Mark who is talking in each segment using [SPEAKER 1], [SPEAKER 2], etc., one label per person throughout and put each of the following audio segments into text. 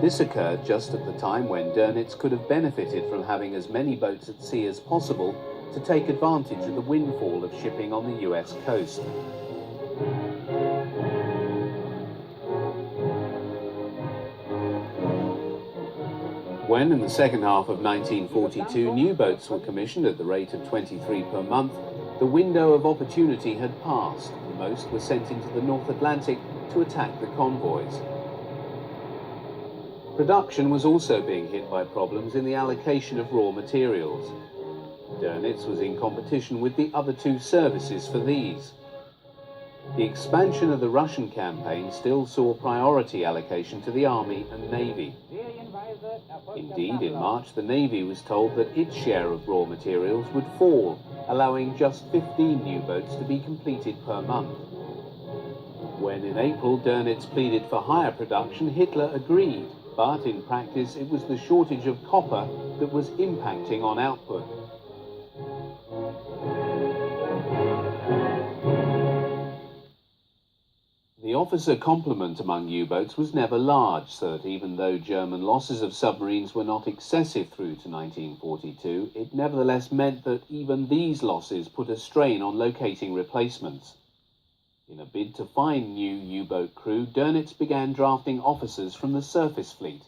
[SPEAKER 1] This occurred just at the time when Dönitz could have benefited from having as many boats at sea as possible to take advantage of the windfall of shipping on the US coast. When, in the second half of 1942, new boats were commissioned at the rate of 23 per month, the window of opportunity had passed, and most were sent into the North Atlantic to attack the convoys. Production was also being hit by problems in the allocation of raw materials. Dönitz was in competition with the other two services for these. The expansion of the Russian campaign still saw priority allocation to the Army and Navy. Indeed, in March, the Navy was told that its share of raw materials would fall, allowing just 15 new boats to be completed per month. When in April Dönitz pleaded for higher production, Hitler agreed, but in practice it was the shortage of copper that was impacting on output. The officer complement among U-boats was never large, so that even though German losses of submarines were not excessive through to 1942, it nevertheless meant that even these losses put a strain on locating replacements. In a bid to find new U-boat crew, Dönitz began drafting officers from the surface fleet.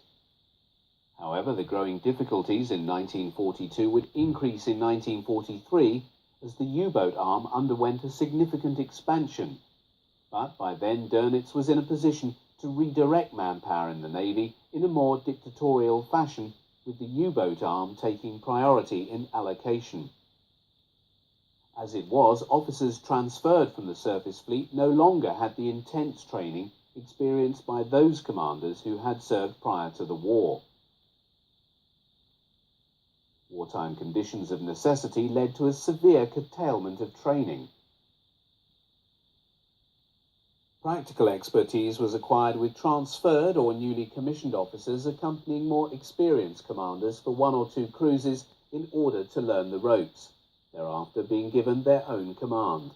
[SPEAKER 1] However, the growing difficulties in 1942 would increase in 1943 as the U-boat arm underwent a significant expansion. But by then, Dönitz was in a position to redirect manpower in the Navy in a more dictatorial fashion, with the U-boat arm taking priority in allocation. As it was, officers transferred from the surface fleet no longer had the intense training experienced by those commanders who had served prior to the war. Wartime conditions of necessity led to a severe curtailment of training. Practical expertise was acquired with transferred or newly commissioned officers accompanying more experienced commanders for one or two cruises in order to learn the ropes, thereafter being given their own command.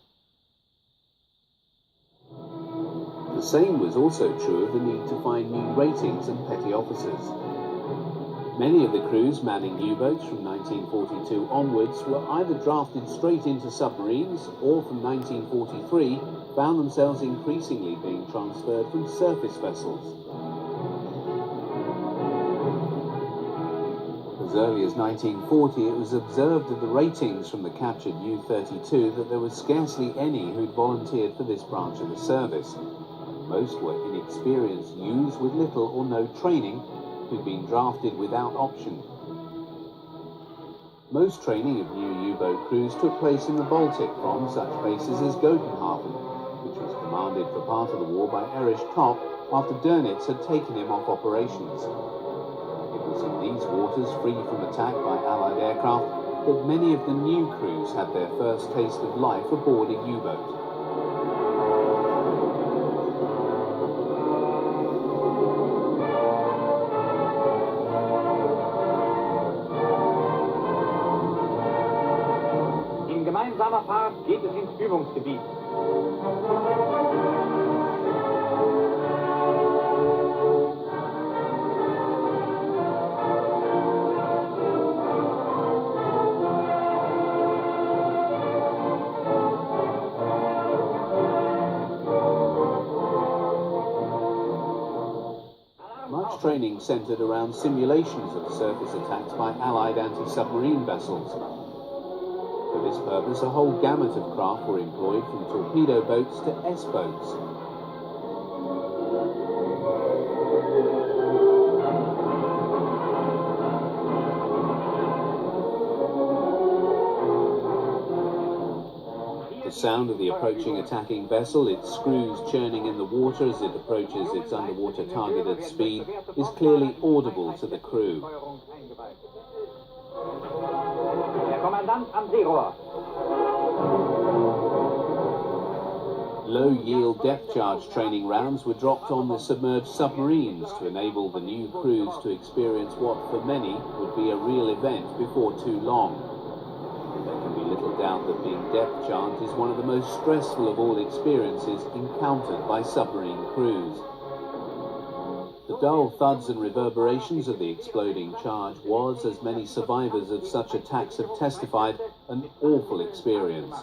[SPEAKER 1] The same was also true of the need to find new ratings and petty officers. Many of the crews manning U-boats from 1942 onwards were either drafted straight into submarines or from 1943 found themselves increasingly being transferred from surface vessels. As early as 1940, it was observed at the ratings from the captured U-32 that there was scarcely any who'd volunteered for this branch of the service. Most were inexperienced youths with little or no training who'd been drafted without option. Most training of new U-boat crews took place in the Baltic from such bases as Gotenhafen, which was commanded for part of the war by Erich Kopp after Dönitz had taken him off operations. It was in these waters, free from attack by Allied aircraft, that many of the new crews had their first taste of life aboard a U-boat.
[SPEAKER 2] In gemeinsamer Fahrt geht es ins Übungsgebiet.
[SPEAKER 1] Much training centered around simulations of surface attacks by Allied anti-submarine vessels. For this purpose, a whole gamut of craft were employed, from torpedo boats to S-boats. The sound of the approaching attacking vessel, its screws churning in the water as it approaches its underwater target at speed, is clearly audible to the crew.
[SPEAKER 2] Der Kommandant am Seerohr.
[SPEAKER 1] Low-yield depth-charge training rounds were dropped on the submerged submarines to enable the new crews to experience what, for many, would be a real event before too long. There can be little doubt that being depth-charged is one of the most stressful of all experiences encountered by submarine crews. The The dull thuds and reverberations of the exploding charge was, as many survivors of such attacks have testified, an awful experience.